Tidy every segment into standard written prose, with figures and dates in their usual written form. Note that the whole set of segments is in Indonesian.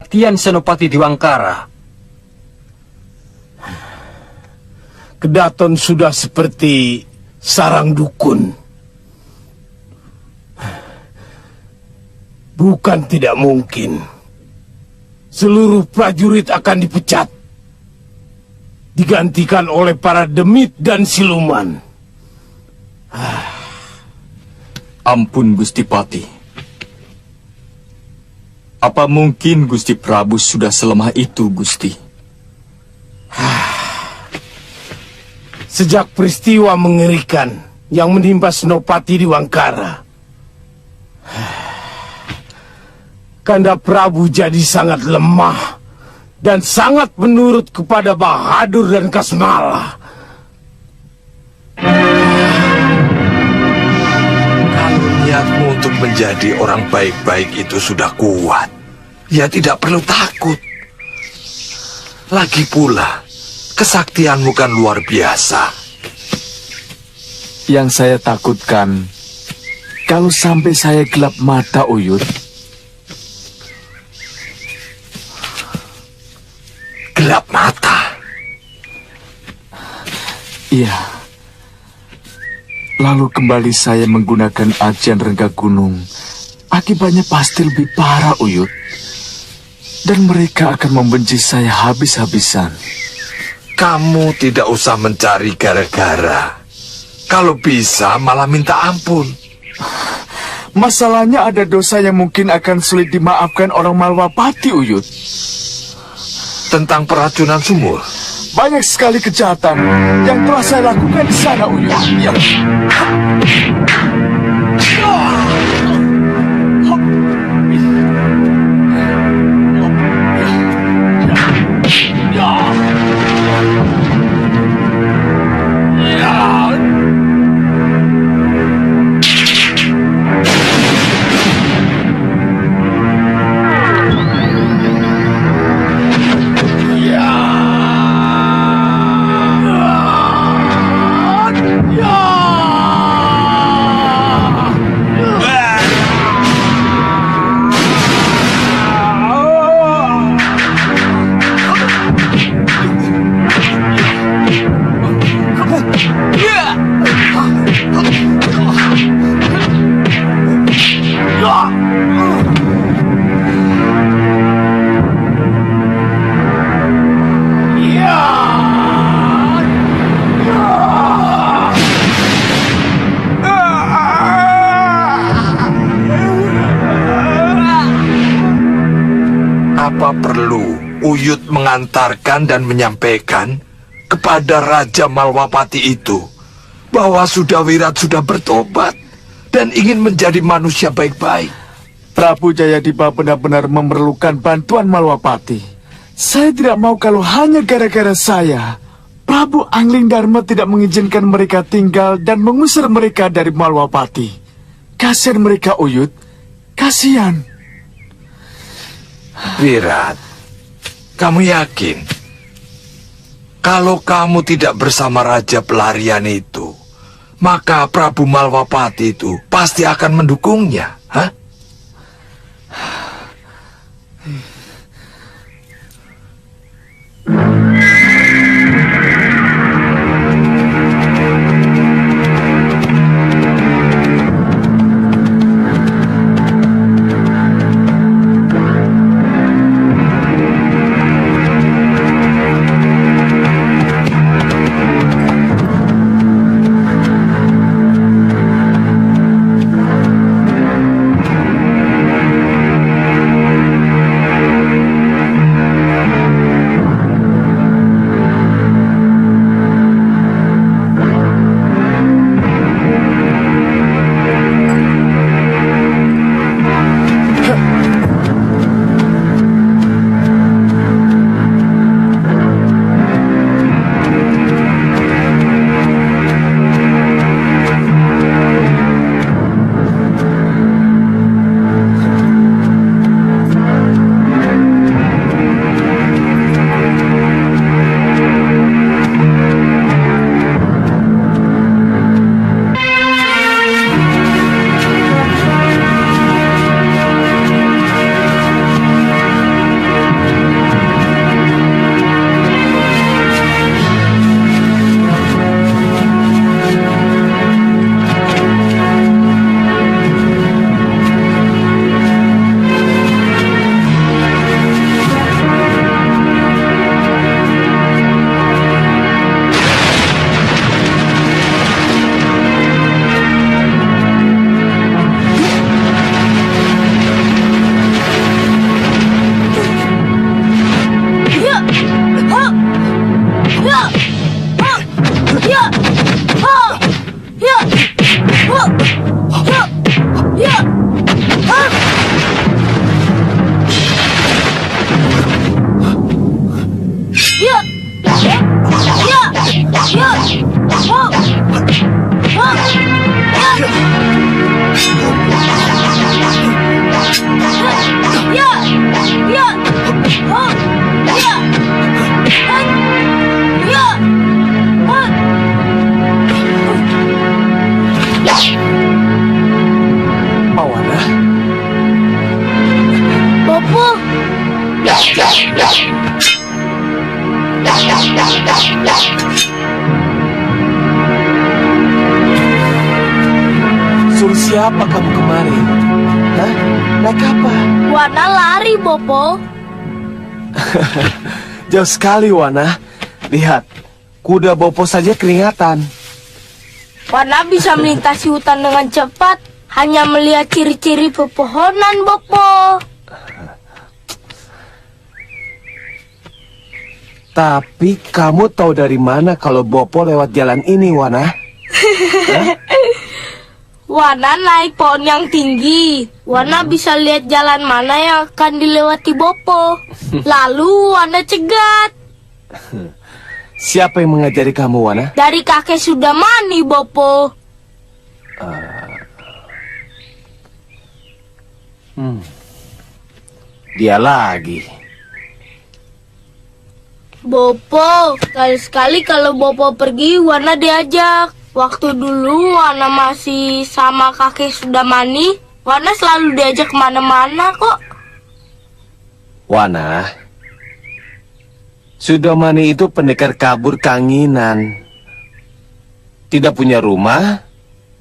Tian Senopati Diwangkara. Kedaton sudah seperti sarang dukun. Bukan tidak mungkin. Seluruh prajurit akan dipecat. Digantikan oleh para demit dan siluman. Ampun Gusti Pati. Apa mungkin Gusti Prabu sudah selemah itu, Gusti? Sejak peristiwa mengerikan yang menimpa Senopati Diwangkara, Kanda Prabu jadi sangat lemah dan sangat menurut kepada Bahadur dan Kasmala. Kalau niatmu untuk menjadi orang baik-baik itu sudah kuat, ya tidak perlu takut. Lagi pula, kesaktianmu kan luar biasa. Yang saya takutkan, kalau sampai saya gelap mata, Uyut. Gelap mata? Iya. Lalu kembali saya menggunakan ajian Rengga Gunung. Akibatnya pasti lebih parah, Uyut. Dan mereka akan membenci saya habis-habisan. Kamu tidak usah mencari gara-gara. Kalau bisa malah minta ampun. Masalahnya ada dosa yang mungkin akan sulit dimaafkan orang Malwapati, Uyut. Tentang peracunan sumur? Banyak sekali kejahatan yang telah saya lakukan di sana, Uyut. Ya. Apa perlu Uyut mengantarkan dan menyampaikan kepada Raja Malwapati itu bahwa Sudawirat sudah bertobat dan ingin menjadi manusia baik-baik? Prabu Jayadipa benar-benar memerlukan bantuan Malwapati. Saya tidak mau kalau hanya gara-gara saya, Prabu Angling Dharma tidak mengizinkan mereka tinggal dan mengusir mereka dari Malwapati. Kasihan mereka, Uyut. Kasihan. Wirat, kamu yakin kalau kamu tidak bersama Raja Pelarian itu, maka Prabu Malwapati itu pasti akan mendukungnya, hah? Suruh siapa kamu kemari? Hah? Naik apa? Wana lari, Bopo. Jauh sekali, Wana. Lihat, kuda Bopo saja keringatan. Wana bisa melintasi hutan dengan cepat, hanya melihat ciri-ciri pepohonan, Bopo. Tapi kamu tahu dari mana kalau Bopo lewat jalan ini, Wana? Wana naik pohon yang tinggi. Wana bisa lihat jalan mana yang akan dilewati Bopo. Lalu Wana cegat. Siapa yang mengajari kamu, Wana? Dari kakek Sudamani, Bopo. Dia lagi. Bopo, sekali-sekali kalau Bopo pergi, Wana diajak. Waktu dulu Wana masih sama kakek Sudamani, Wana selalu diajak kemana-mana kok. Wana, Sudamani itu pendekar kabur kanginan. Tidak punya rumah,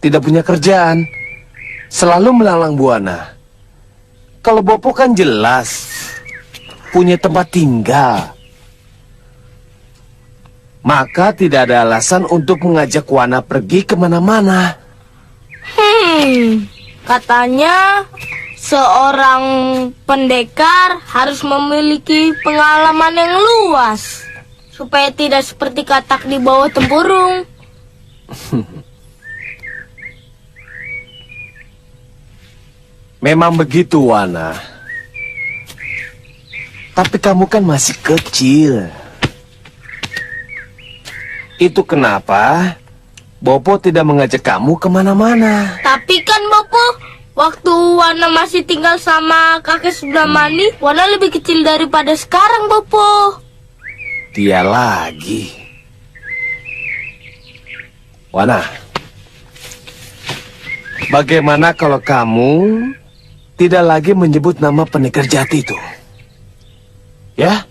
tidak punya kerjaan. Selalu melalang buana. Kalau Bopo kan jelas punya tempat tinggal. Maka tidak ada alasan untuk mengajak Wana pergi kemana-mana. Katanya seorang pendekar harus memiliki pengalaman yang luas supaya tidak seperti katak di bawah tempurung. Memang begitu, Wana. Tapi kamu kan masih kecil. Itu kenapa Bopo tidak mengajak kamu kemana-mana. Tapi kan Bopo, waktu Wana masih tinggal sama kakek Sudamani, Wana lebih kecil daripada sekarang, Bopo. Dia lagi. Wana, bagaimana kalau kamu tidak lagi menyebut nama pendekar jati itu? Ya?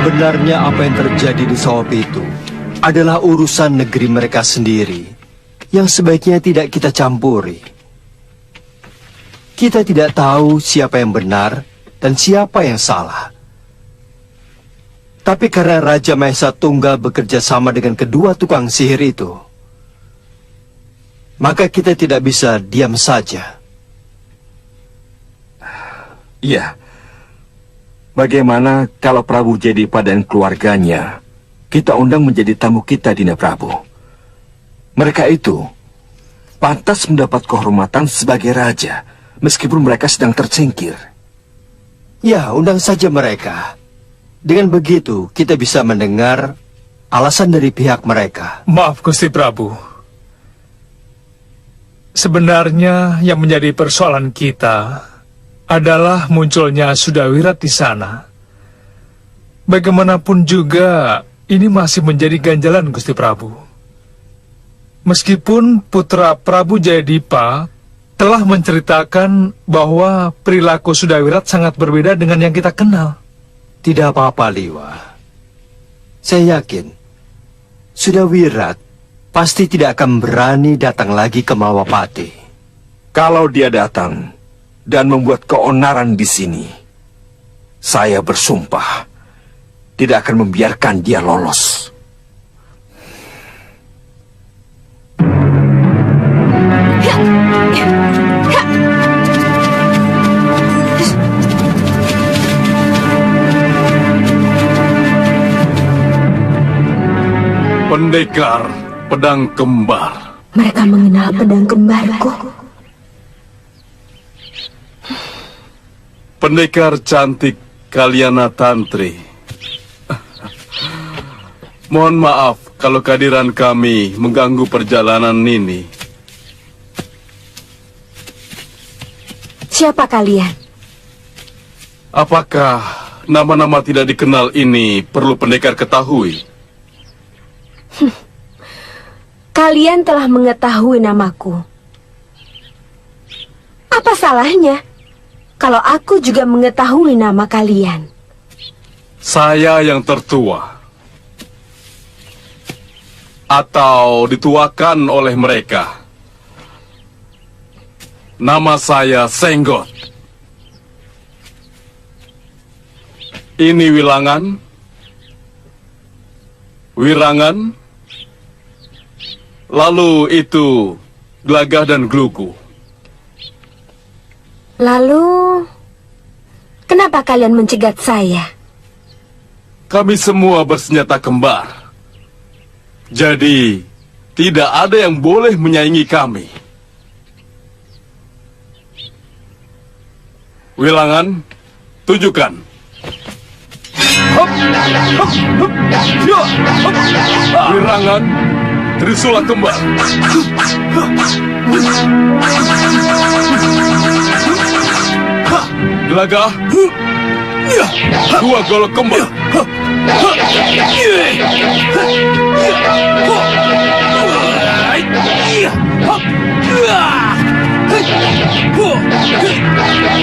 Sebenarnya apa yang terjadi di Sawah itu adalah urusan negeri mereka sendiri yang sebaiknya tidak kita campuri. Kita tidak tahu siapa yang benar dan siapa yang salah. Tapi karena Raja Mahesa Tunggal bekerja sama dengan kedua tukang sihir itu, maka kita tidak bisa diam saja. Iya. Bagaimana kalau Prabu Jedipa dan keluarganya kita undang menjadi tamu kita, Dinda Prabu? Mereka itu pantas mendapat kehormatan sebagai raja, meskipun mereka sedang tersingkir. Ya, undang saja mereka. Dengan begitu, kita bisa mendengar alasan dari pihak mereka. Maaf, Gusti Prabu. Sebenarnya yang menjadi persoalan kita adalah munculnya Sudawirat di sana. Bagaimanapun juga, ini masih menjadi ganjalan, Gusti Prabu. Meskipun putra Prabu Jayadipa telah menceritakan bahwa perilaku Sudawirat sangat berbeda dengan yang kita kenal. Tidak apa-apa, Liwa. Saya yakin Sudawirat pasti tidak akan berani datang lagi ke Malwapati. Kalau dia datang dan membuat keonaran di sini, saya bersumpah tidak akan membiarkan dia lolos. Pendekar pedang kembar. Mereka mengenal pedang kembarku. Pendekar cantik Kalyana Tantri. Mohon maaf kalau kehadiran kami mengganggu perjalanan Nini. Siapa kalian? Apakah nama-nama tidak dikenal ini perlu pendekar ketahui? Kalian telah mengetahui namaku. Apa salahnya kalau aku juga mengetahui nama kalian? Saya yang tertua. Atau dituakan oleh mereka. Nama saya Senggot. Ini Wilangan, Wirangan, lalu itu Glagah dan Glugu. Lalu, kenapa kalian mencegat saya? Kami semua bersenjata kembar. Jadi, tidak ada yang boleh menyaingi kami. Wilangan, tunjukkan. Wirangan, Trisula kembar. Gelagah, dua golok kembar.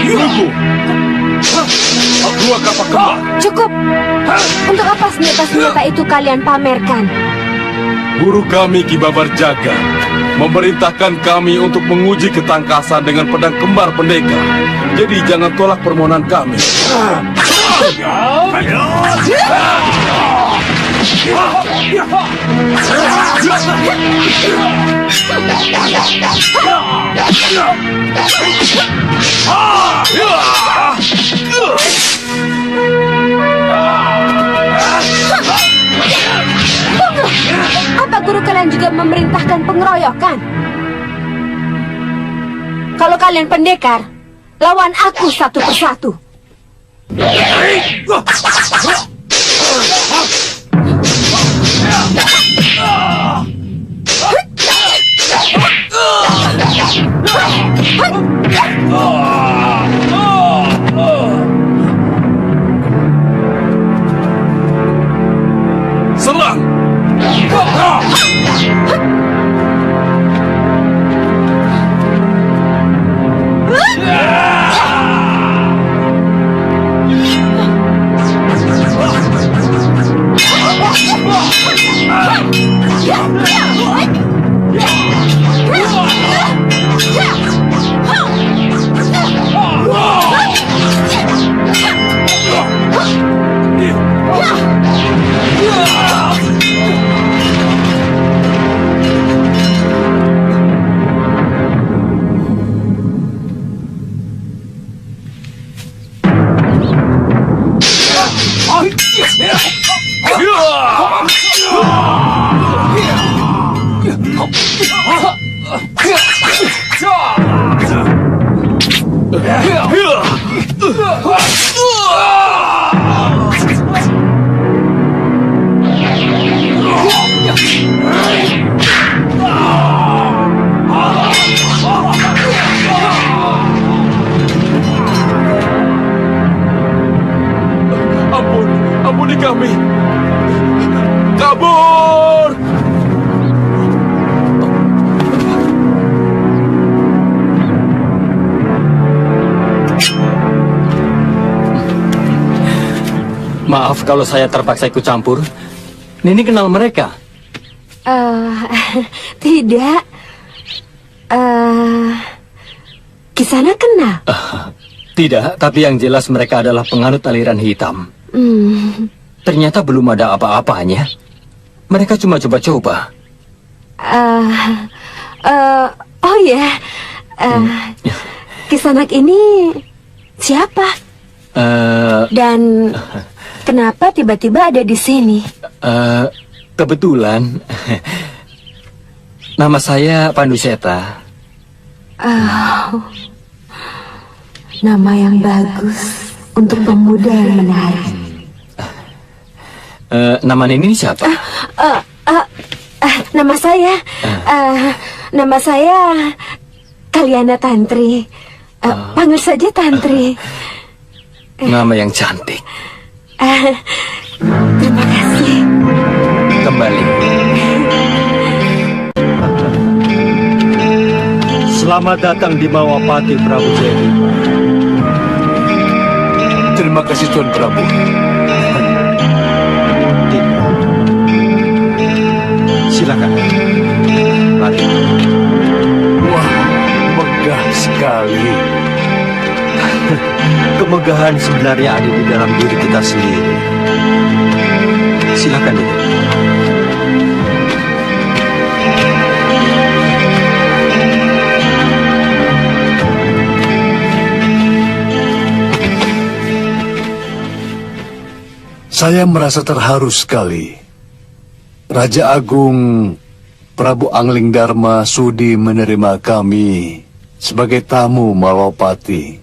Glugu, dua kapak kembar. Cukup. Untuk apa senjata-senjata itu kalian pamerkan? Guru kami Ki Babar Jaga memerintahkan kami untuk menguji ketangkasan dengan pedang kembar pendekar. Jadi jangan tolak permohonan kami. Apa guru kalian juga memerintahkan pengeroyokan? Kalau kalian pendekar, lawan aku satu persatu. Serang! Ampuni kami. Kabur! Maaf kalau saya terpaksa ikut campur. Nini kenal mereka? Tidak. Kisana kenal? Tidak, tapi yang jelas mereka adalah penganut aliran hitam. Ternyata belum ada apa-apanya. Mereka cuma coba-coba. Oh ya, Kisanak ini siapa? Dan kenapa tiba-tiba ada di sini? Kebetulan, nama saya Panduseta. Nama yang bagus untuk pemuda yang menarik. Nama Nini siapa? Nama saya Kaliana Tantri. Panggil saja Tantri. Nama yang cantik. Terima kasih. Kembali. Selamat datang di Mawapati, Prabu Jayadipa. Terima kasih Tuan Prabu. Silakan. Mari. Wah, megah sekali. Kemegahan sebenarnya ada di dalam diri kita sendiri. Silakan duduk. Saya merasa terharu sekali. Raja Agung Prabu Angling Dharma sudi menerima kami sebagai tamu Malwapati.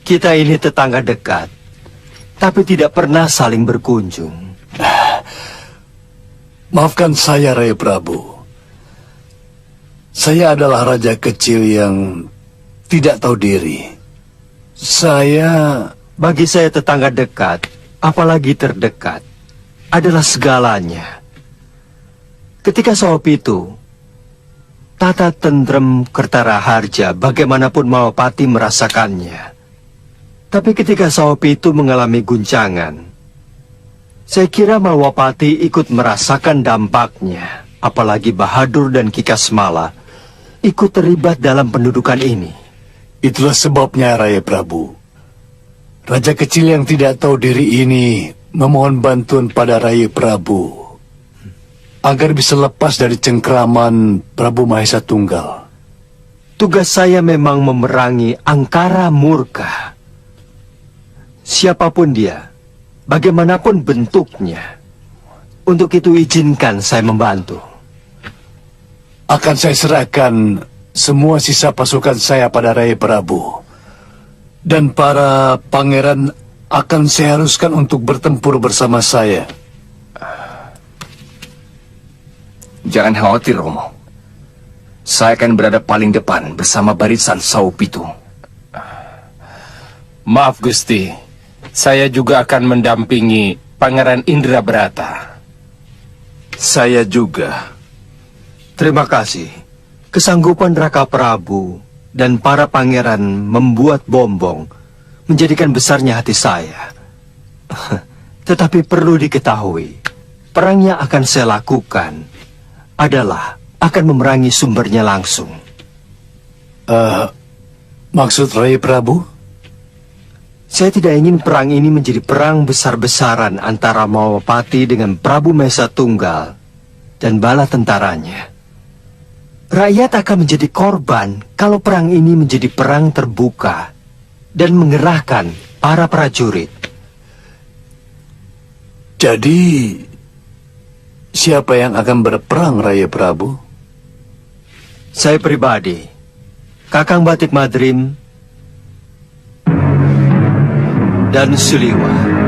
Kita ini tetangga dekat, tapi tidak pernah saling berkunjung. Maafkan saya, Raya Prabu. Saya adalah raja kecil yang tidak tahu diri. Bagi saya tetangga dekat, apalagi terdekat, adalah segalanya. Ketika Sawapitu, tata tentrem Kertaraharja, bagaimanapun Mawapati merasakannya. Tapi ketika Sawapitu mengalami guncangan, saya kira Malwapati ikut merasakan dampaknya. Apalagi Bahadur dan Kikasmala ikut terlibat dalam pendudukan ini. Itulah sebabnya, Raya Prabu. Raja kecil yang tidak tahu diri ini memohon bantuan pada Raya Prabu agar bisa lepas dari cengkraman Prabu Mahesa Tunggal. Tugas saya memang memerangi angkara murka. Siapapun dia, bagaimanapun bentuknya, untuk itu izinkan saya membantu. Akan saya serahkan semua sisa pasukan saya pada Raya Prabu. Dan para pangeran akan saya haruskan untuk bertempur bersama saya. Jangan khawatir, Romo. Saya akan berada paling depan bersama barisan Sawapitu. Maaf, Gusti. Saya juga akan mendampingi Pangeran Indrabrata. Saya juga. Terima kasih. Kesanggupan Raka Prabu dan para pangeran membuat Bombong menjadikan besarnya hati saya. Tetapi perlu diketahui, perang yang akan saya lakukan adalah akan memerangi sumbernya langsung. Maksud Raya Prabu? Saya tidak ingin perang ini menjadi perang besar-besaran antara Mawapati dengan Prabu Mahesa Tunggal dan bala tentaranya. Rakyat akan menjadi korban kalau perang ini menjadi perang terbuka dan mengerahkan para prajurit. Jadi, siapa yang akan berperang, Raya Prabu? Saya pribadi, Kakang Batik Madrim, dan Suliwa.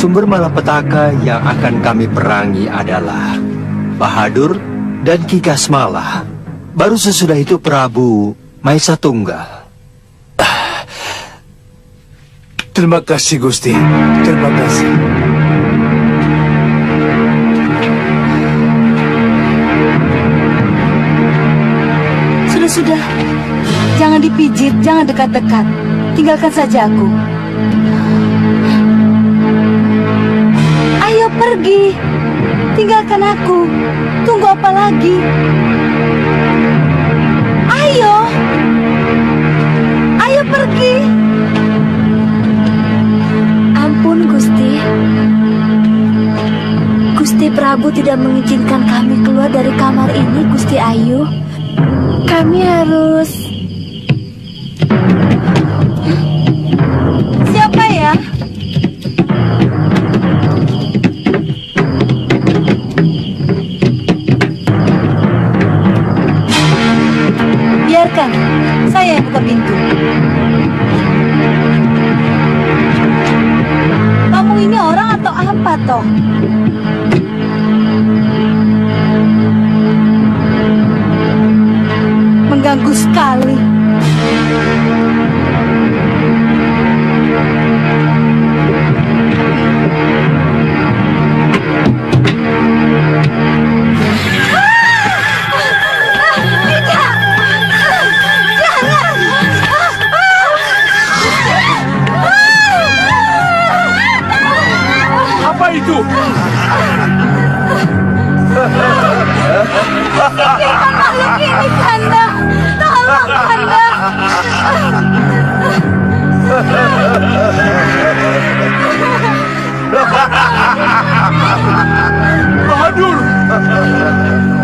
Sumber malapetaka yang akan kami perangi adalah Bahadur dan Kikasmala. Baru sesudah itu Prabu Mahesa Tunggal. Terima kasih, Gusti. Terima kasih. Sudah, jangan dipijit, jangan dekat-dekat. Tinggalkan saja aku. Ayo pergi, tinggalkan aku. Tunggu apa lagi? Ayo, ayo pergi. Ampun, Gusti. Gusti Prabu tidak mengizinkan kami keluar dari kamar ini, Gusti Ayu. Kami harus... Siapa ya? Biarkan, saya yang buka pintu. Kamu ini orang atau apa, toh? Mengganggu sekali.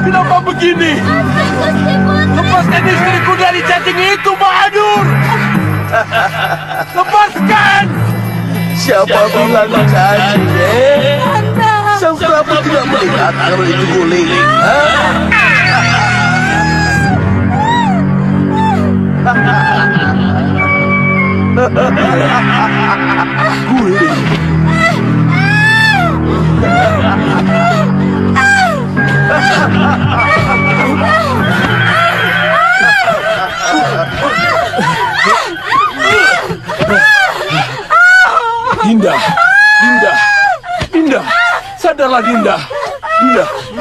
Kenapa begini? Lepaskan istriku dari cacing itu, Bahadur! Lepaskan! Siapa bilang cacing, Sang Prabu tidak melihat kalau itu guling. Guling. Dinda, sadarlah Dinda.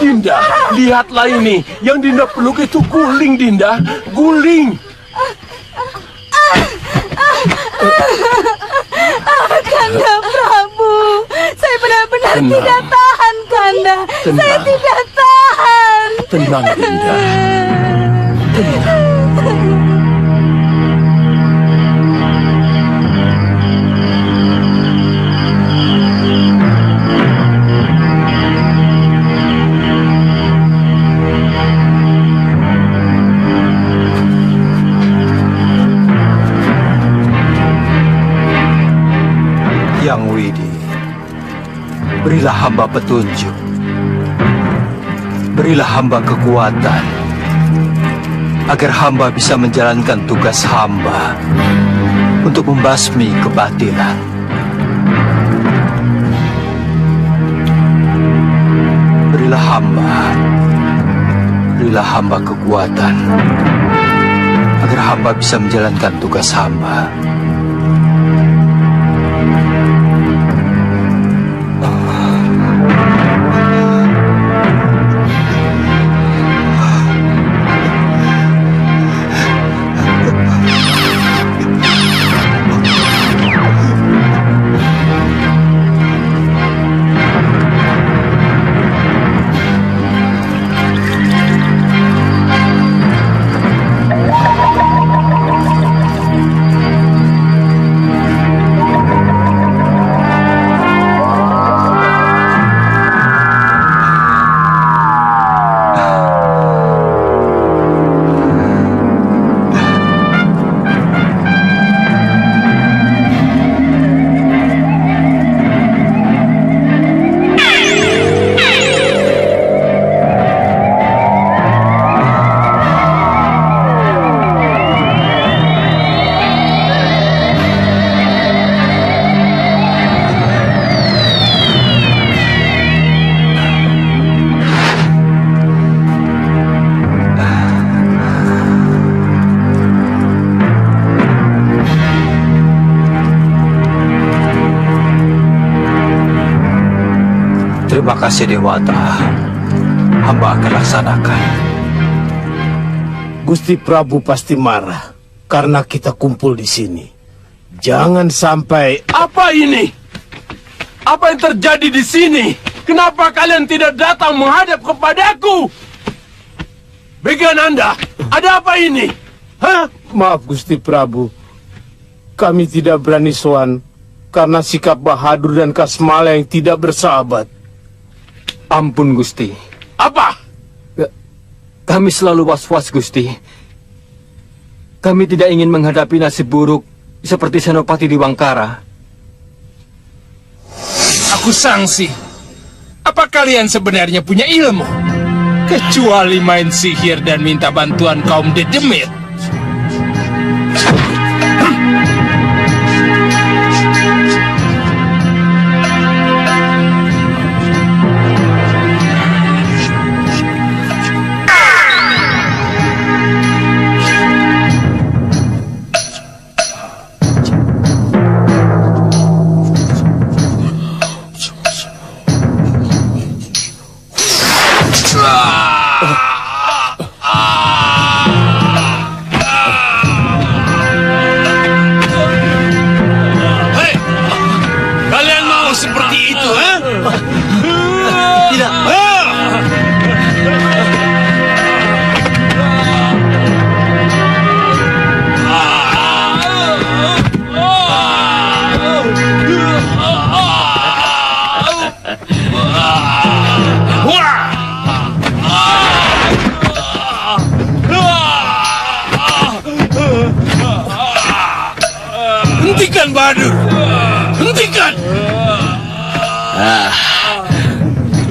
Dinda, lihatlah ini. Yang Dinda peluk itu guling, Dinda. Guling. Kanda Prabu, saya benar-benar tidak tahan, Kanda. Saya tidak tahan. Tenang, Dinda. Yang Widi, berilah hamba petunjuk. Berilah hamba kekuatan, agar hamba bisa menjalankan tugas hamba untuk membasmi kebatilan. Berilah hamba kekuatan, agar hamba bisa menjalankan tugas hamba. Terima kasih Dewata. Hamba akan laksanakan. Gusti Prabu pasti marah karena kita kumpul di sini. Jangan sampai... Apa ini? Apa yang terjadi di sini? Kenapa kalian tidak datang menghadap kepadaku? Begananda, ada apa ini? Hah? Maaf Gusti Prabu. Kami tidak berani sowan karena sikap Bahadur dan Kasmala yang tidak bersahabat. Ampun Gusti. Apa? Kami selalu was-was Gusti. Kami tidak ingin menghadapi nasib buruk seperti Senopati di Wangkara. Aku sangsi. Apa kalian sebenarnya punya ilmu? Kecuali main sihir dan minta bantuan kaum dedemit.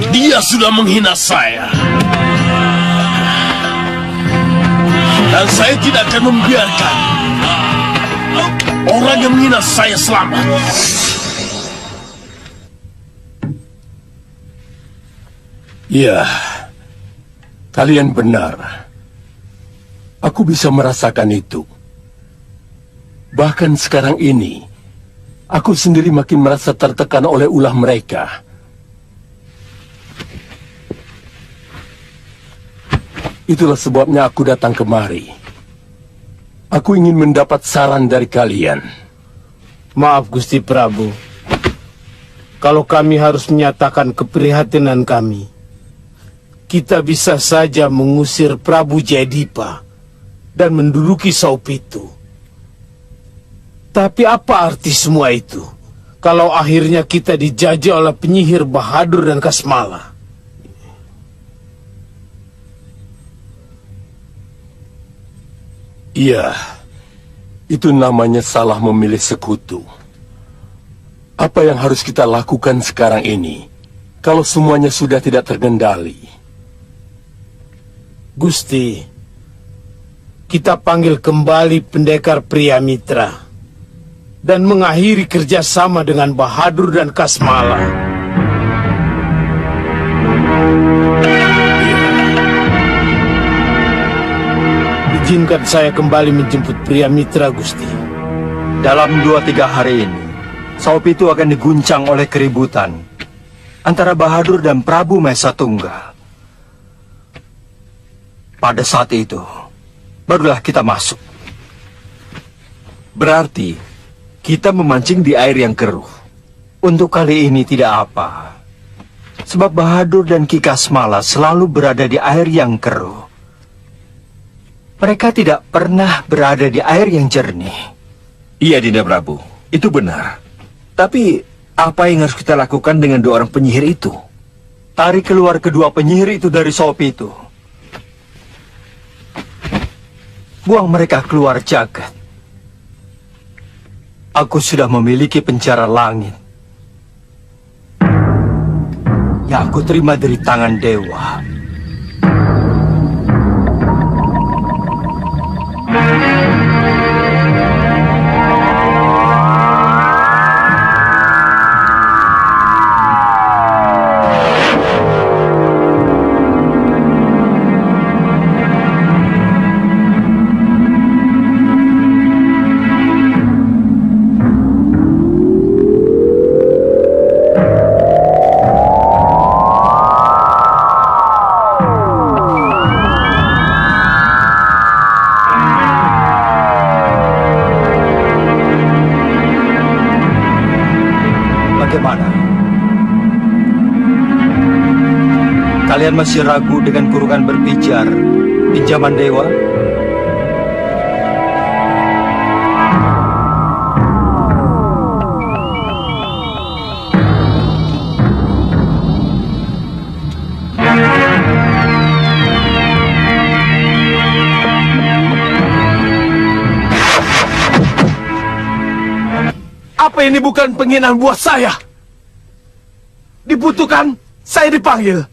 Dia sudah menghina saya. Dan saya tidak akan membiarkan orang yang menghina saya selamat. Ya, kalian benar. Aku bisa merasakan itu. Bahkan sekarang ini, aku sendiri makin merasa tertekan oleh ulah mereka. Itulah sebabnya aku datang kemari. Aku ingin mendapat saran dari kalian. Maaf Gusti Prabu, kalau kami harus menyatakan keprihatinan kami, kita bisa saja mengusir Prabu Jayadipa dan menduduki Saupitu. Tapi apa arti semua itu kalau akhirnya kita dijajah oleh penyihir Bahadur dan Kasmala? Iya, itu namanya salah memilih sekutu. Apa yang harus kita lakukan sekarang ini kalau semuanya sudah tidak terkendali? Gusti, kita panggil kembali pendekar Priamitra dan mengakhiri kerjasama dengan Bahadur dan Kasmala. Izinkan saya kembali menjemput Priamitra, Gusti. Dalam 2-3 hari ini, Saupitu akan diguncang oleh keributan antara Bahadur dan Prabu Mahesa Tunggal. Pada saat itu, barulah kita masuk. Berarti, kita memancing di air yang keruh. Untuk kali ini tidak apa. Sebab Bahadur dan Ki Kasmala selalu berada di air yang keruh. Mereka tidak pernah berada di air yang jernih. Iya, Dinda Prabu. Itu benar. Tapi, apa yang harus kita lakukan dengan 2 orang penyihir itu? Tarik keluar kedua penyihir itu dari Saupitu. Buang mereka keluar jagat. Aku sudah memiliki penjara langit yang aku terima dari tangan dewa. Kalian masih ragu dengan kurungan berpijar pinjaman dewa? Apa ini bukan penghinaan buat saya? Dibutuhkan, saya dipanggil.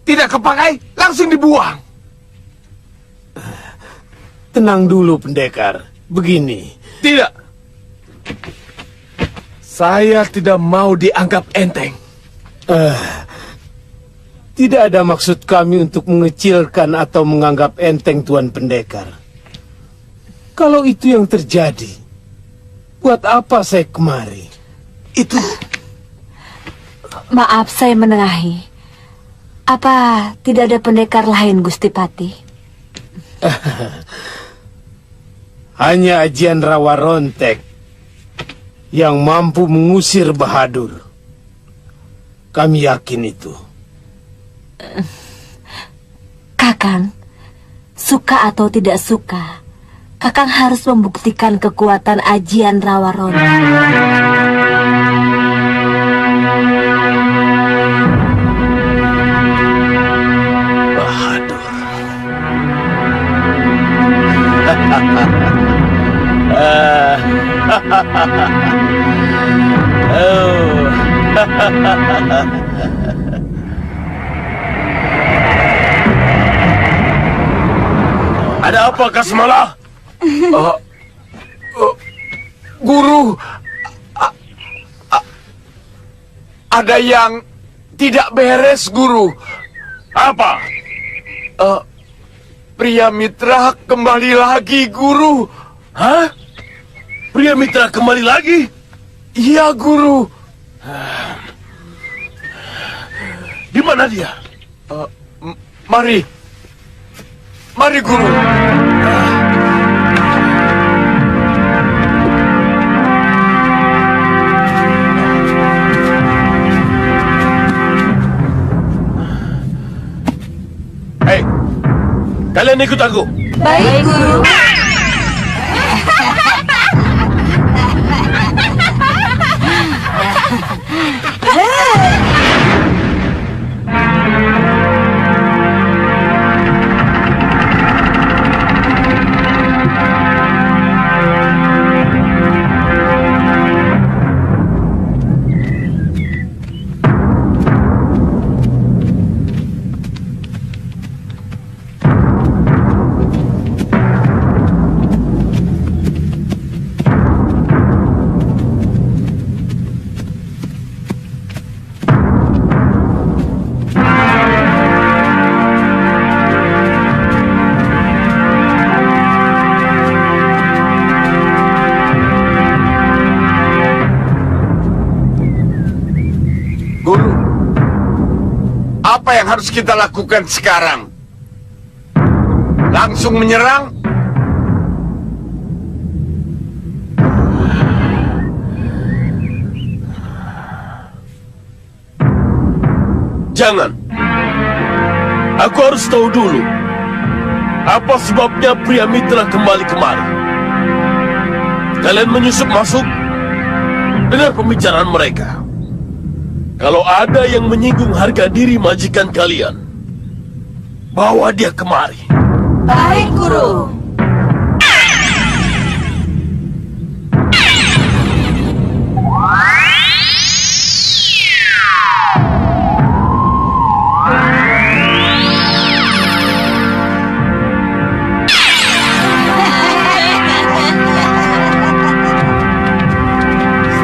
Tidak kepakai, langsung dibuang. Tenang dulu, pendekar. Begini. Tidak. Saya tidak mau dianggap enteng. Tidak ada maksud kami untuk mengecilkan atau menganggap enteng Tuan Pendekar. Kalau itu yang terjadi, buat apa saya kemari? Itu... Maaf, saya menengahi. Apa tidak ada pendekar lain, Gusti Pati? Hanya ajian Rawa Rontek yang mampu mengusir Bahadur. Kami yakin itu. Kakang, suka atau tidak suka, Kakang harus membuktikan kekuatan ajian Rawa Rontek. Ada apa, Kasmala? Guru, ada yang tidak beres, Guru. Apa? Pria Mitra kembali lagi, Guru. Hah? Pria Mitra kembali lagi? Iya, Guru. Di mana dia? Mari. Mari, Guru. Hei, kalian ikut aku. Baik, Guru. Apa yang harus kita lakukan sekarang? Langsung menyerang? Jangan. Aku harus tahu dulu. Apa sebabnya pria Mitra kembali kemari? Kalian menyusup masuk? Dengar pembicaraan mereka. Kalau ada yang menyinggung harga diri majikan kalian, bawa dia kemari. Baik, Guru.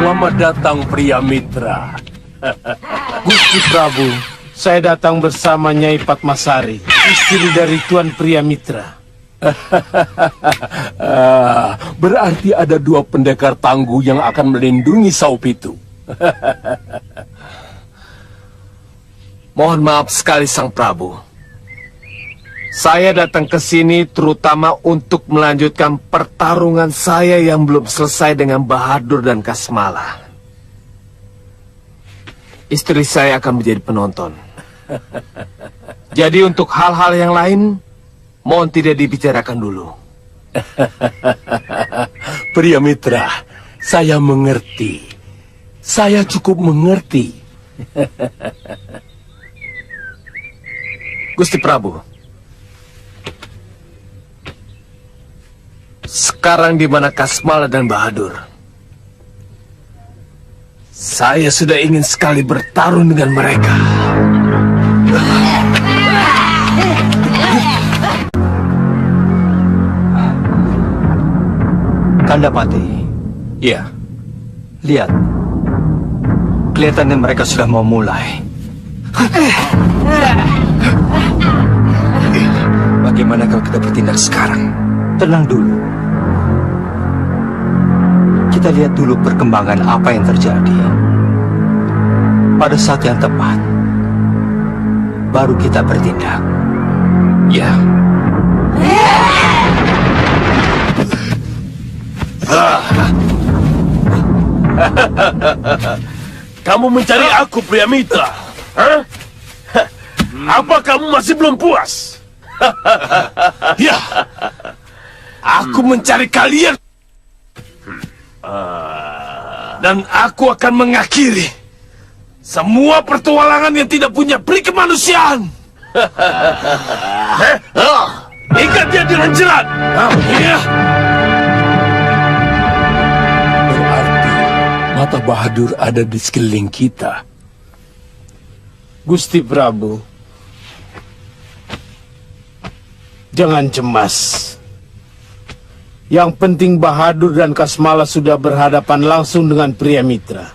Selamat datang, pria Mitra. Gusti Prabu, saya datang bersama Nyai Padmasari, istri dari Tuan Pria Mitra. Berarti ada dua pendekar tangguh yang akan melindungi Saupitu. Mohon maaf sekali, Sang Prabu. Saya datang ke sini terutama untuk melanjutkan pertarungan saya yang belum selesai dengan Bahadur dan Kasmala. Istri saya akan menjadi penonton. Jadi untuk hal-hal yang lain, mohon tidak dibicarakan dulu. Pria Mitra, saya mengerti. Saya cukup mengerti. Gusti Prabu, sekarang di mana Kasmala dan Bahadur? Saya sudah ingin sekali bertarung dengan mereka. Kandapati. Ya. Lihat. Kelihatannya mereka sudah mau mulai. Bagaimana kalau kita bertindak sekarang? Tenang dulu. Kita lihat dulu perkembangan apa yang terjadi. Pada saat yang tepat, baru kita bertindak. Ya. Kamu mencari aku, pria Mitra? Hah? Apa kamu masih belum puas? Ya. Aku mencari kalian. Dan aku akan mengakhiri semua pertualangan yang tidak punya peri kemanusiaan. Ikat dia dengan jerat. Iya. Berarti mata Bahadur ada di sekeliling kita. Gusti Prabu, jangan cemas. Yang penting Bahadur dan Kasmala sudah berhadapan langsung dengan pria mitra.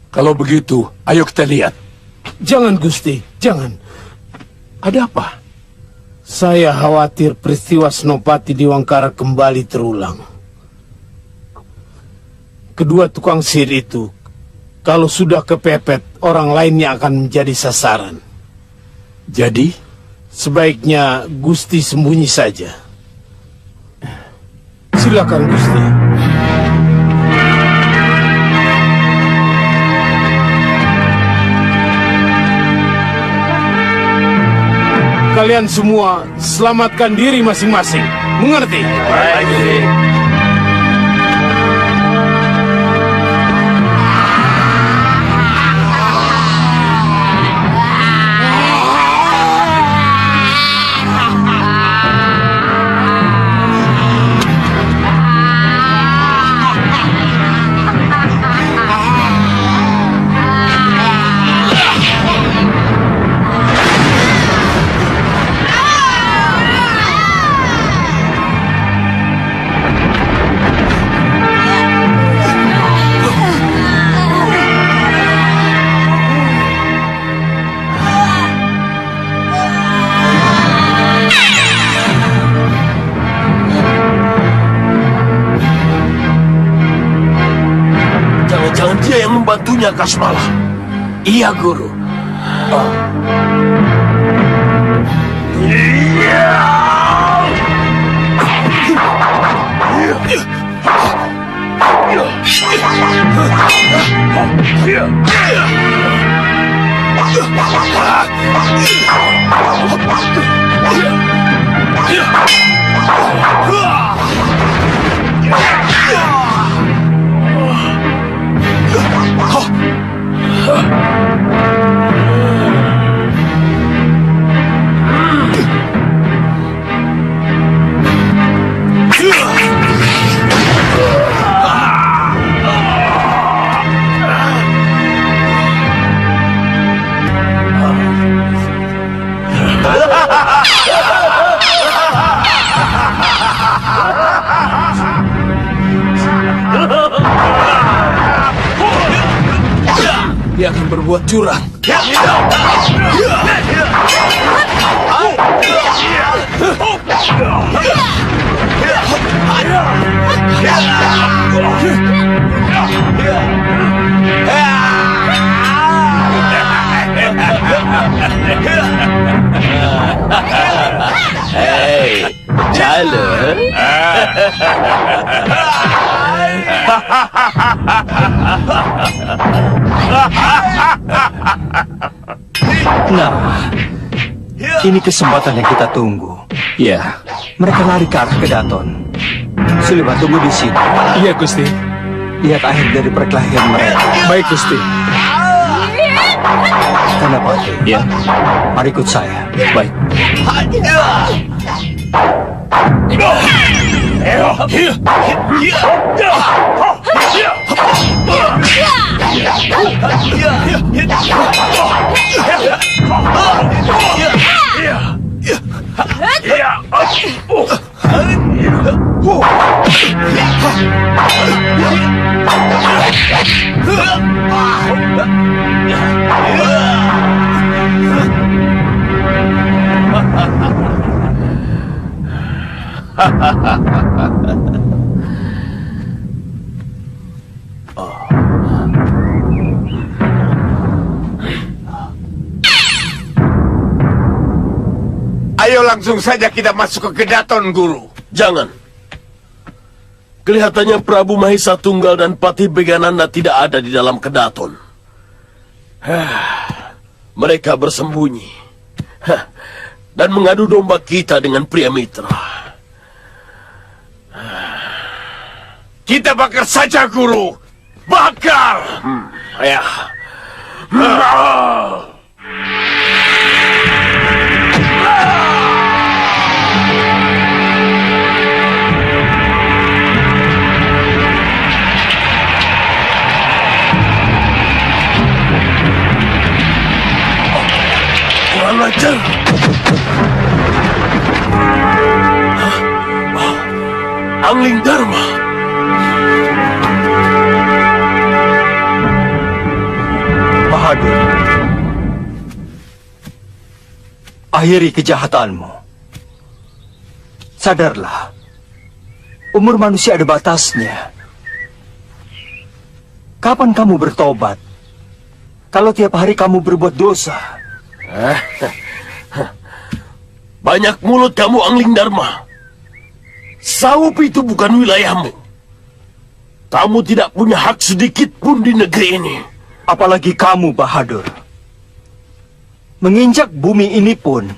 Kalau begitu, ayo kita lihat. Jangan, Gusti, jangan. Ada apa? Saya khawatir peristiwa Senopati di Wangkara kembali terulang. Kedua tukang sihir itu, kalau sudah kepepet, orang lainnya akan menjadi sasaran. Jadi? Sebaiknya Gusti sembunyi saja. Silakan, Gusti. Kalian semua selamatkan diri masing-masing. Mengerti? Baik, Gusti. Jangan dia yang membantunya, Kasmala. Iya, Guru. Dia akan berbuat curang. Hei, jalan. Nah, ini kesempatan yang kita tunggu. Ya, Mereka lari ke arah Kedaton. Sulima, tunggu di sini. Iya, Gusti. Lihat akhir dari perkelahian mereka. Baik, Gusti. Kanapati. Ya. Mari ikut saya. Baik. Ayo langsung saja kita masuk ke Kedaton, Guru. Jangan. Kelihatannya Prabu Mahesa Tunggal dan Patih Begananda tidak ada di dalam Kedaton. Mereka bersembunyi dan mengadu domba kita dengan pria mitra. Kita bakar saja, Guru. Bakar! Ya. kurang ajar. Angling Dharma. Bahadur, akhiri kejahatanmu. Sadarlah, umur manusia ada batasnya. Kapan kamu bertobat? Kalau tiap hari kamu berbuat dosa. Banyak mulut kamu, Angling Dharma. Saup itu bukan wilayahmu. Kamu tidak punya hak sedikit pun di negeri ini. Apalagi kamu, Bahadur. Menginjak bumi ini pun,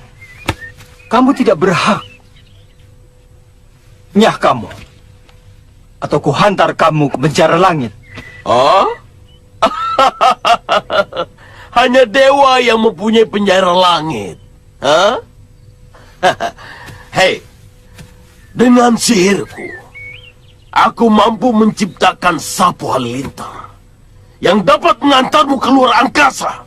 kamu tidak berhak. Nyah kamu. Atau kuhantar kamu ke penjara langit. Oh? Hanya dewa yang mempunyai penjara langit. Hah? Hei, dengan sihirku, aku mampu menciptakan sapu halilintar yang dapat mengantarmu keluar angkasa.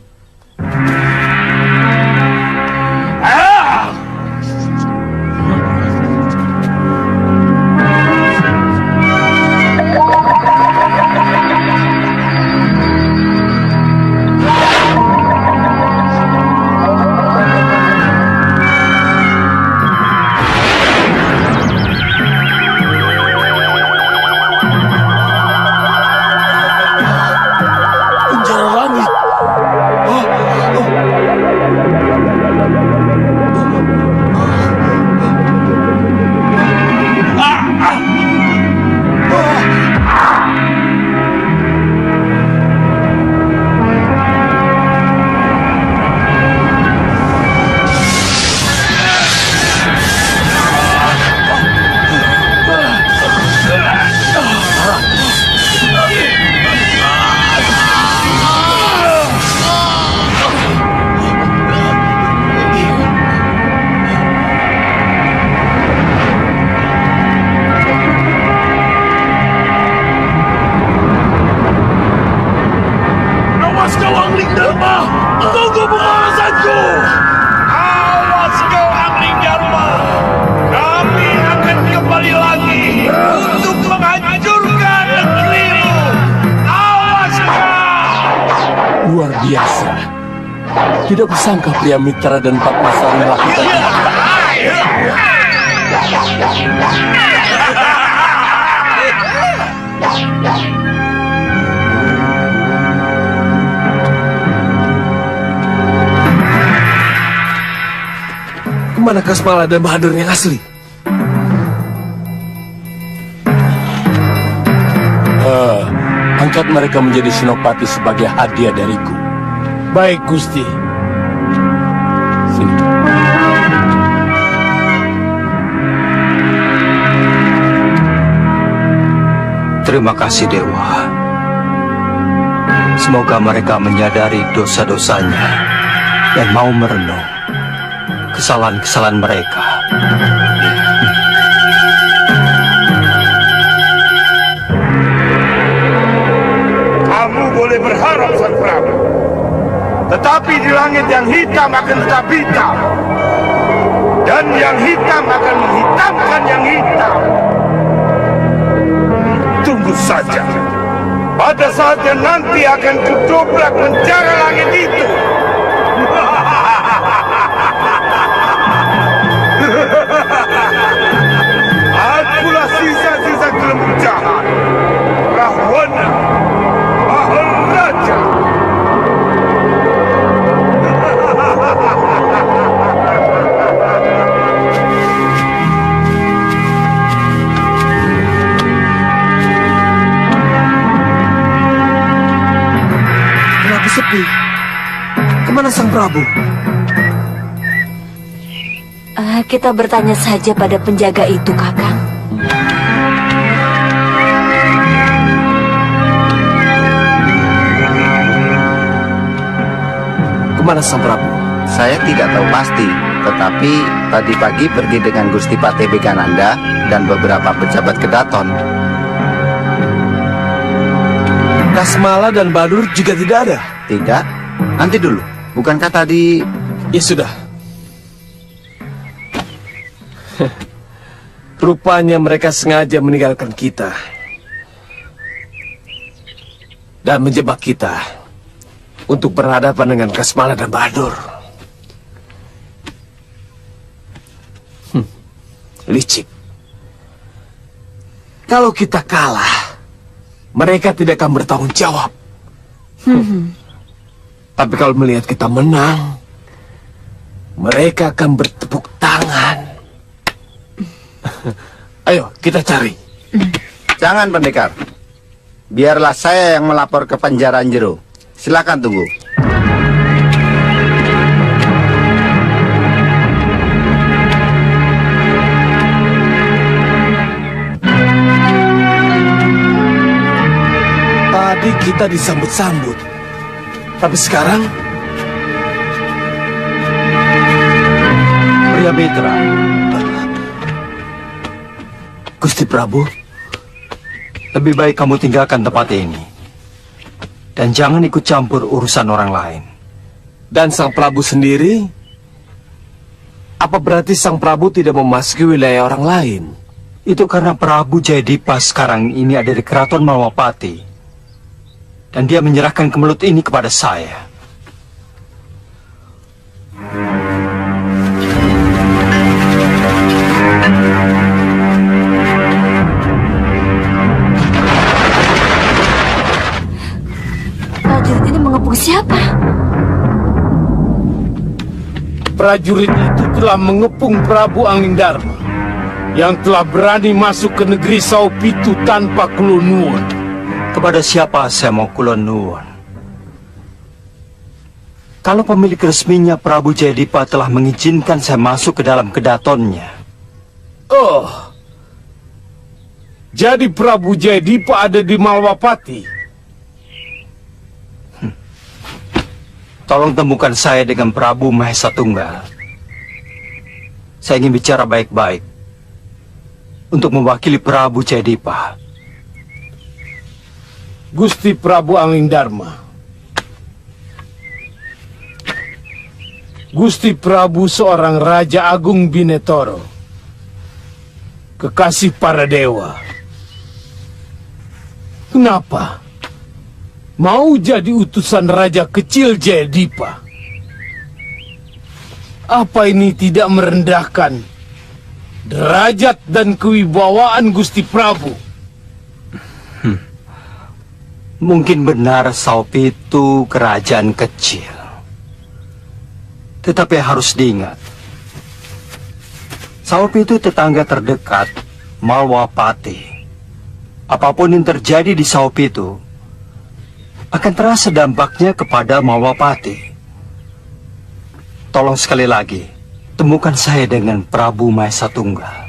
Luar biasa. Tidak kusangka pria mitra dan Pak Pasar melakukan ini. Kemana Kasmala dan Bahadur yang asli? Angkat mereka menjadi senopati sebagai hadiah dariku. Baik, Gusti. Sini. Terima kasih, Dewa. Semoga mereka menyadari dosa-dosanya dan mau merenung kesalahan-kesalahan mereka. Kamu boleh berharap, Sang Prabu. Tetapi di langit yang hitam akan tetap hitam. Dan yang hitam akan menghitamkan yang hitam. Tunggu saja. Pada saat yang nanti akan kudobrak penjara langit itu. Akulah sisa-sisa gelembung jahat. Rahwana, Maharaja. Kenapa sepi? Kemana Sang Prabu? Kita bertanya saja pada penjaga itu, Kakang. Kemana Sang Prabu? Saya tidak tahu pasti, tetapi tadi pagi pergi dengan Gusti Patih Begananda dan beberapa pejabat Kedaton. Kasmala dan Bahadur juga tidak ada? Tidak, nanti dulu. Bukankah tadi... Ya sudah, Rupanya mereka sengaja meninggalkan kita dan menjebak kita untuk berhadapan dengan Kasmala dan Bahadur. Licik. Kalau kita kalah, mereka tidak akan bertanggung jawab. Tapi kalau melihat kita menang, mereka akan bertepuk tangan. Ayo, kita cari. Jangan, pendekar. Biarlah saya yang melapor ke Panjaran Jero. Silakan tunggu. Tadi kita disambut-sambut. Tapi sekarang Pria Mitra. Gusti Prabu, lebih baik kamu tinggalkan tempat ini. Dan jangan ikut campur urusan orang lain. dan Sang Prabu sendiri, apa berarti Sang Prabu tidak memasuki wilayah orang lain? Itu karena Prabu Jayadipa sekarang ini ada di keraton Malwapati. Dan dia menyerahkan kemelut ini kepada saya. Prajurit ini mengepung siapa? Prajurit itu telah mengepung Prabu Anglingdarma yang telah berani masuk ke negeri Saupitu tanpa kulon. Kepada siapa saya mau kulon nuwun? Kalau pemilik resminya Prabu Jayadipa telah mengizinkan saya masuk ke dalam kedatonnya. Oh, jadi Prabu Jayadipa ada di Malwapati? Tolong temukan saya dengan Prabu Mahesa Tunggal. Saya ingin bicara baik-baik untuk mewakili Prabu Jayadipa. Gusti Prabu Anglingdarma, Gusti Prabu seorang Raja Agung Binetoro, kekasih para dewa. Kenapa mau jadi utusan Raja kecil Jayadipa? Apa ini tidak merendahkan derajat dan kewibawaan Gusti Prabu? Mungkin benar Saupitu kerajaan kecil. Tetapi harus diingat, Saupitu tetangga terdekat Malwapati. Apapun yang terjadi di Saupitu akan terasa dampaknya kepada Malwapati. Tolong sekali lagi, temukan saya dengan Prabu Mahesa Tunggal.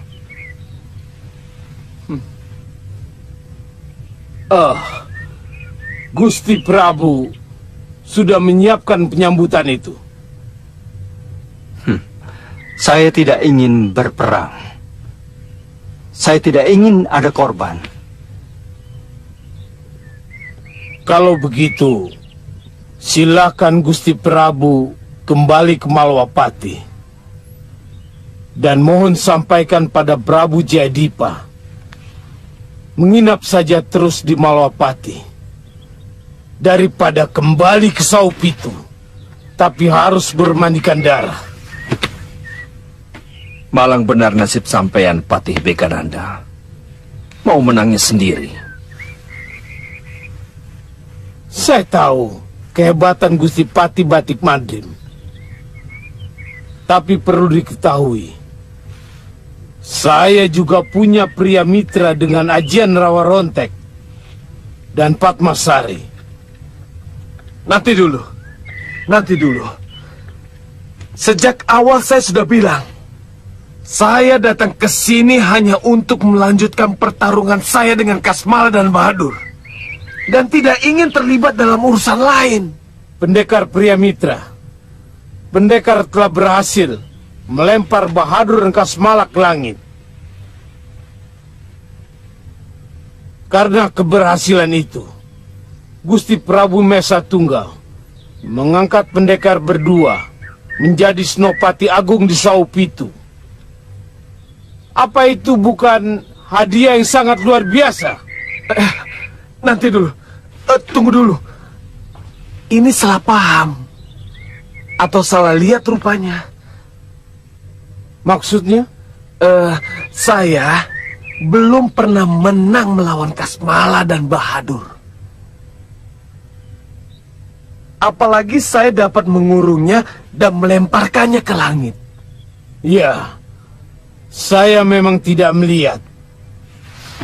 Gusti Prabu sudah menyiapkan penyambutan itu. Saya tidak ingin berperang. Saya tidak ingin ada korban. Kalau begitu, silakan Gusti Prabu kembali ke Malwapati. Dan mohon sampaikan pada Prabu Jayadipa, menginap saja terus di Malwapati daripada kembali ke Saupitu, tapi harus bermandikan darah. Malang benar nasib sampean, Patih Bekananda. Mau menangis sendiri. Saya tahu kehebatan Gusti Patih Batik Mandrim. Tapi perlu diketahui, saya juga punya pria mitra dengan Ajian Rawarontek dan Patmasari. Nanti dulu. Sejak awal saya sudah bilang, saya datang ke sini hanya untuk melanjutkan pertarungan saya dengan Kasmala dan Bahadur. Dan tidak ingin terlibat dalam urusan lain. Pendekar pria mitra, pendekar telah berhasil melempar Bahadur dan Kasmala ke langit. Karena keberhasilan itu, Gusti Prabu Mahesa Tunggal mengangkat pendekar berdua menjadi Senopati Agung di Saupitu. Apa itu bukan hadiah yang sangat luar biasa? Nanti dulu. Tunggu dulu. Ini salah paham. Atau salah lihat rupanya. Maksudnya? Saya belum pernah menang melawan Kasmala dan Bahadur. Apalagi saya dapat mengurungnya dan melemparkannya ke langit. Ya, saya memang tidak melihat.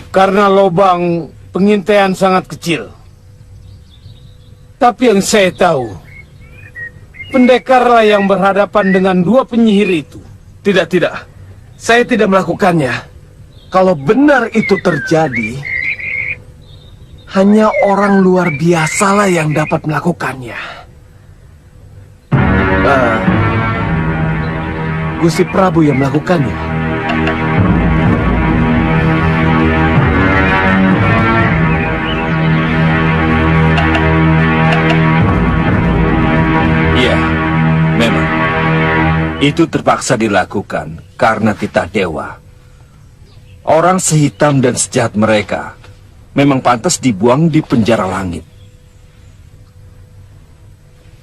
Karena lubang pengintaian sangat kecil. Tapi yang saya tahu, pendekarlah yang berhadapan dengan dua penyihir itu. Tidak. Saya tidak melakukannya. Kalau benar itu terjadi, hanya orang luar biasalah yang dapat melakukannya. Gusti Prabu yang melakukannya. Iya, memang. Itu terpaksa dilakukan karena titah dewa. Orang sehitam dan sejahat mereka memang pantas dibuang di penjara langit.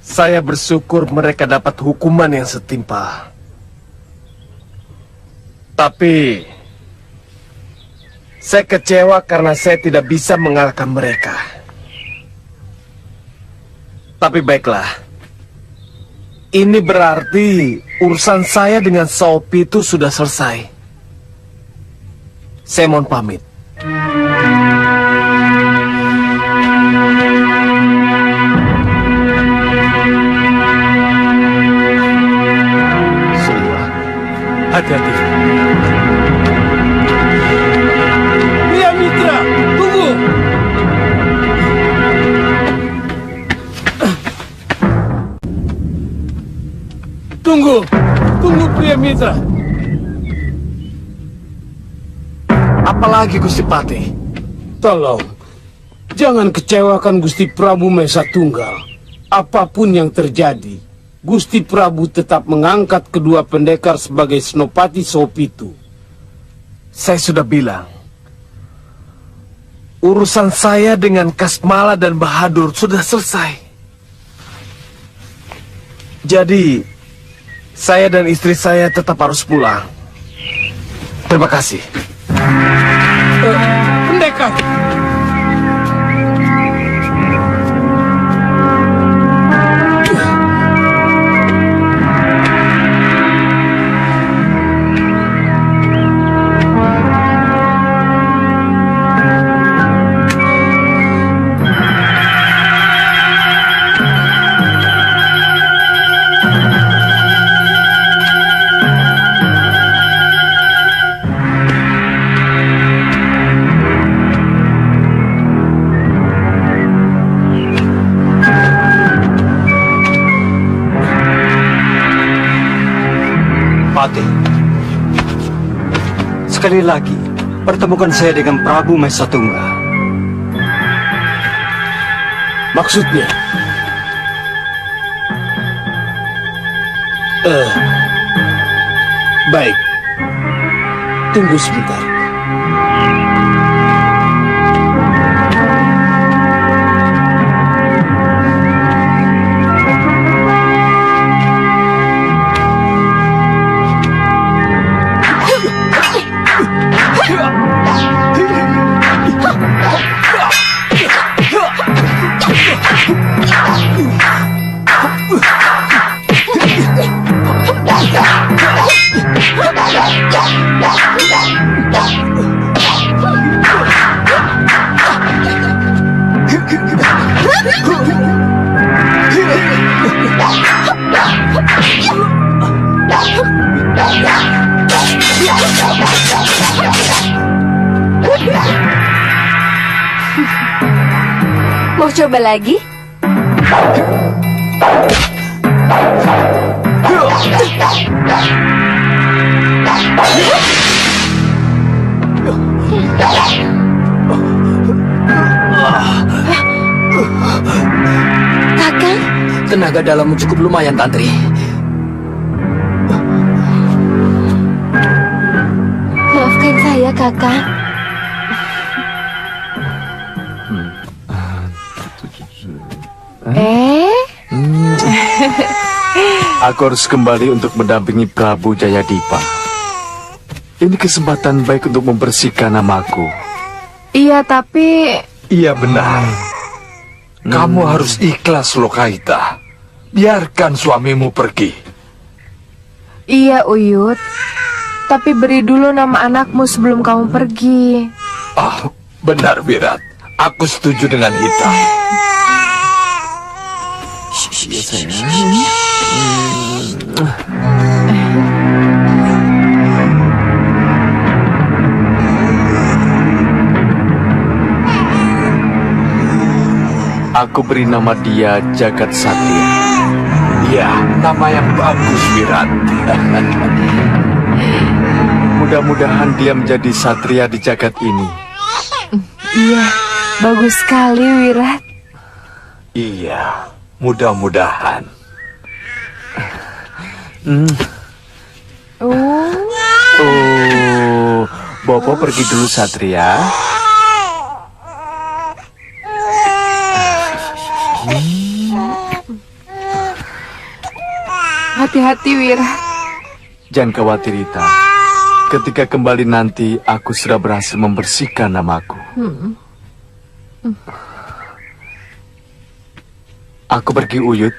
Saya bersyukur mereka dapat hukuman yang setimpal. Tapi saya kecewa karena saya tidak bisa mengalahkan mereka. Tapi baiklah. Ini berarti urusan saya dengan Sopi itu sudah selesai. Saya mohon pamit. Hati-hati. Pria Mitra, tunggu. Tunggu Pria Mitra. Apalagi Gusti Pati? Tolong, jangan kecewakan Gusti Prabu Mesa Tunggal. Apapun yang terjadi, Gusti Prabu tetap mengangkat kedua pendekar sebagai Senopati Sopitu. Saya sudah bilang, urusan saya dengan Kasmala dan Bahadur sudah selesai. Jadi, saya dan istri saya tetap harus pulang. Terima kasih. Pendekar! Pati, sekali lagi pertemukan saya dengan Prabu Mesa Tunggal. Maksudnya? Baik. Tunggu sebentar. Mau coba lagi? Kakang? Tenaga dalammu cukup lumayan, Tantri. Maaf ya, Kakang. Aku harus kembali untuk mendampingi Prabu Jayadipa. Ini kesempatan baik untuk membersihkan namaku. Iya, tapi... Iya benar. Kamu harus ikhlas, Lokaita. Biarkan suamimu pergi. Iya, Uyut. Tapi beri dulu nama anakmu sebelum kamu pergi. Ah, benar Wirat. Aku setuju dengan Hita. Aku beri nama dia Jagat Satya. Ya, nama yang bagus, Wirat. Mudah-mudahan dia menjadi satria di jagat ini. Iya, bagus sekali, Wirat. Iya, mudah-mudahan. Bopo pergi dulu, Satria. Hati-hati, Wirat. Jangan khawatir, Rita. Ketika kembali nanti, aku sudah berhasil membersihkan namaku. Aku pergi, Uyut.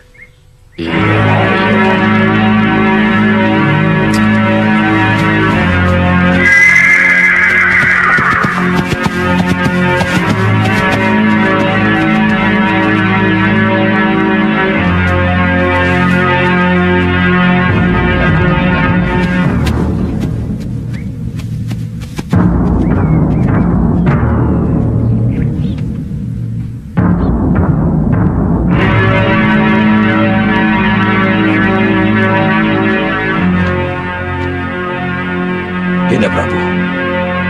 Dinda Prabu,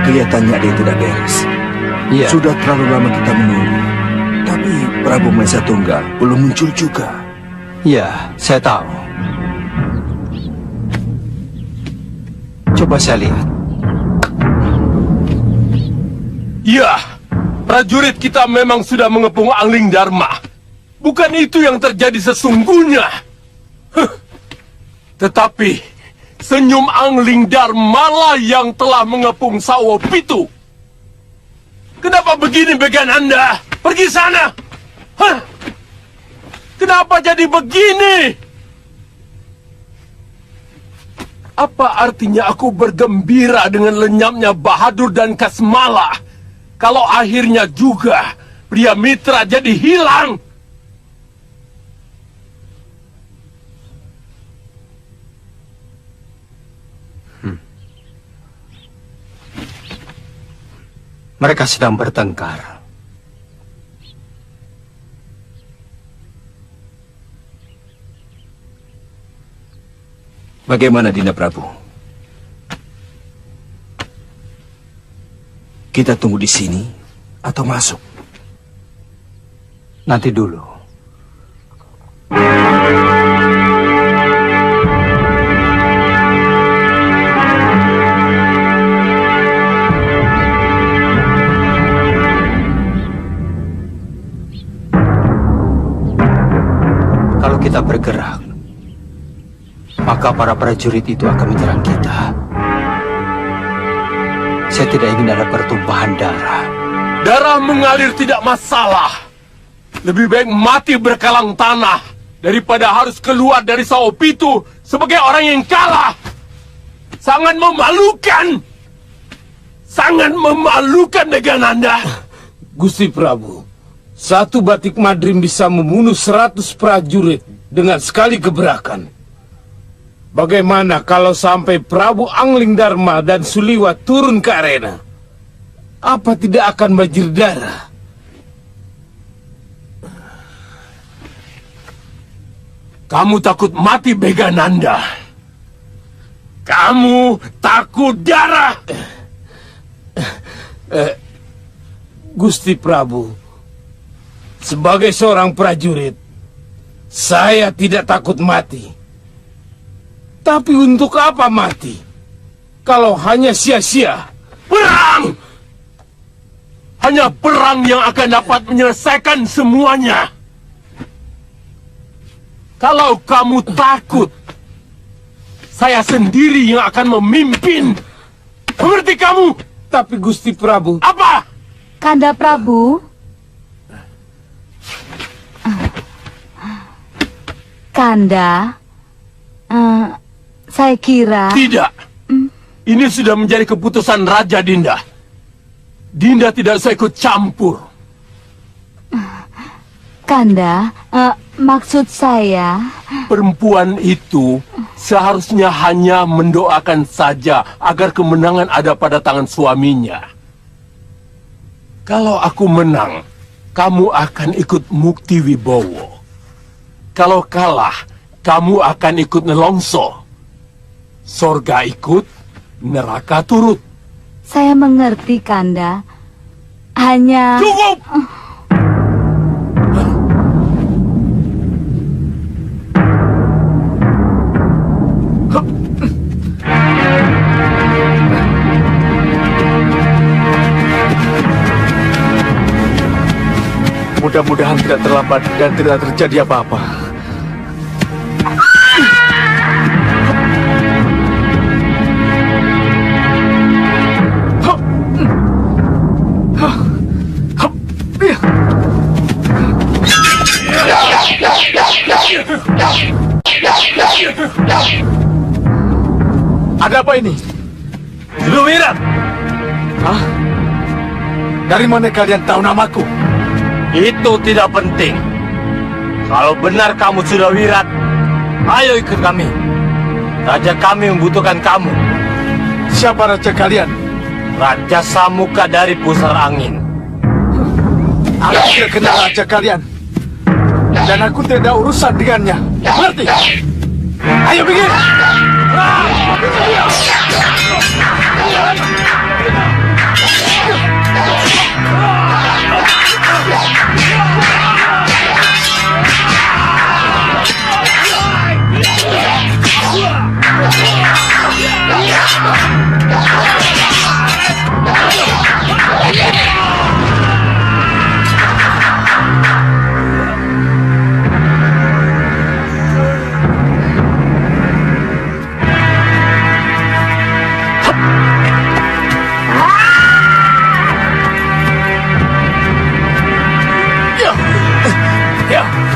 kelihatannya ada yang tidak beres. Iya. Sudah terlalu lama kita menunggu. Tapi Prabu Mahesa Tunggal belum muncul juga. Ya, saya tahu. Coba saya lihat. Ya, prajurit kita memang sudah mengepung Angling Dharma. Bukan itu yang terjadi sesungguhnya. Tetapi senyum Angling Dharma lah yang telah mengepung Sawo Pitu. Kenapa begini began Anda? Pergi sana. Hah? Kenapa jadi begini? Apa artinya aku bergembira dengan lenyapnya Bahadur dan Kasmala, kalau akhirnya juga pria mitra jadi hilang? Mereka sedang bertengkar. Bagaimana, Dinda Prabu? Kita tunggu di sini atau masuk? Nanti dulu. Kalau kita bergerak, maka para prajurit itu akan menyerang kita. Saya tidak ingin ada pertumpahan darah. Darah mengalir tidak masalah. Lebih baik mati berkalang tanah daripada harus keluar dari Sawo Pitu sebagai orang yang kalah. Sangat memalukan. Sangat memalukan dengan Anda. Gusti Prabu, satu batik madrim bisa membunuh 100 prajurit dengan sekali gebrakan. Bagaimana kalau sampai Prabu Angling Dharma dan Suliwa turun ke arena? Apa tidak akan banjir darah? Kamu takut mati, Begananda. Kamu takut darah. Gusti Prabu, sebagai seorang prajurit, saya tidak takut mati. Tapi untuk apa mati? Kalau hanya sia-sia. Perang! Hanya perang yang akan dapat menyelesaikan semuanya. Kalau kamu takut, saya sendiri yang akan memimpin. Mengerti kamu? Tapi Gusti Prabu... Apa? Kanda Prabu? Kanda, saya kira... Tidak. Ini sudah menjadi keputusan Raja Dinda. Dinda tidak usah ikut campur. Kanda, maksud saya... Perempuan itu seharusnya hanya mendoakan saja agar kemenangan ada pada tangan suaminya. Kalau aku menang, kamu akan ikut Mukti Wibowo. Kalau kalah, kamu akan ikut Nelongso. Sorga ikut, neraka turut. Saya mengerti, Kanda. Hanya... Cukup! Mudah-mudahan tidak terlambat dan tidak terjadi apa-apa. Ada apa ini? Sudawirat! Hah? Dari mana kalian tahu namaku? Itu tidak penting. Kalau benar kamu Sudawirat, ayo ikut kami. Raja kami membutuhkan kamu. Siapa raja kalian? Raja Samuka dari Pusar Angin. Aku tidak kenal raja kalian. Dan aku tidak ada urusan dengannya. Mengerti? Ayo pergi!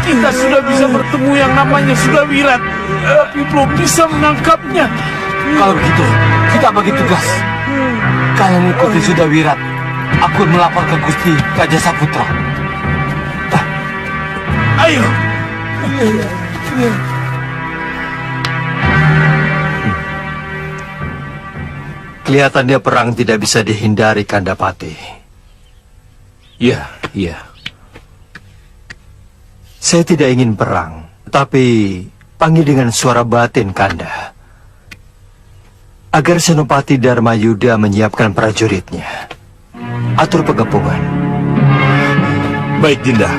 Kita sudah bisa bertemu yang namanya Sudawirat, tapi belum bisa menangkapnya. Kalau begitu, kita bagi tugas. Kalian ikuti Sudawirat. Aku melapor ke Gusti Raja Saputra. Ayo. Kelihatannya perang tidak bisa dihindari, Kandapati. Iya, iya. Saya tidak ingin perang, tapi panggil dengan suara batin, Kanda. Agar Senopati Dharmayuda menyiapkan prajuritnya. Atur pengepungan. Baik, Dinda.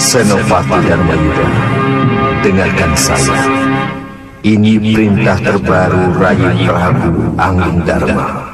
Senopati Dharmayuda, dengarkan saya. Ini perintah terbaru Raja Prabu Anglingdarma.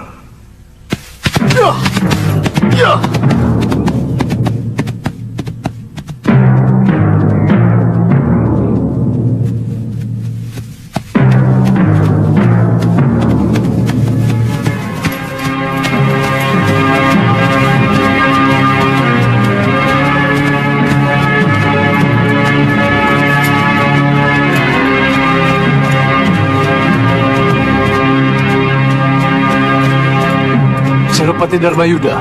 Senopati Dharmayuda.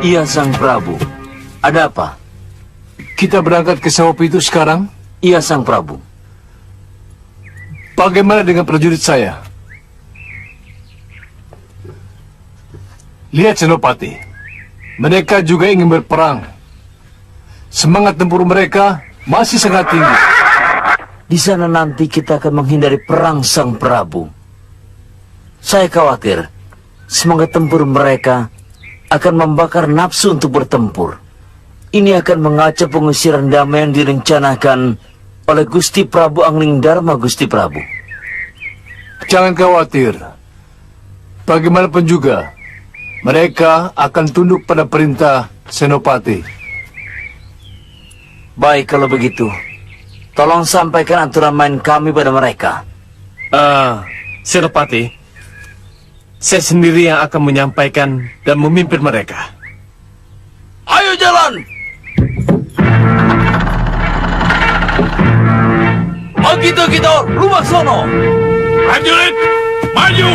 Iya, Sang Prabu. Ada apa? Kita berangkat ke Sawopi itu sekarang? Iya, Sang Prabu. Bagaimana dengan prajurit saya? Lihat, Senopati. Mereka juga ingin berperang. Semangat tempur mereka masih sangat tinggi. Di sana nanti kita akan menghindari perang, Sang Prabu. Saya khawatir semangat tempur mereka akan membakar nafsu untuk bertempur. Ini akan mengacau pengusiran damai yang direncanakan oleh Gusti Prabu Anglingdarma, Gusti Prabu. Jangan khawatir. Bagaimanapun juga, mereka akan tunduk pada perintah Senopati. Baik kalau begitu, tolong sampaikan aturan main kami pada mereka. Senopati, saya sendiri yang akan menyampaikan dan memimpin mereka. Ayo jalan! Begitu kita, lumak sono! Prajurit, maju!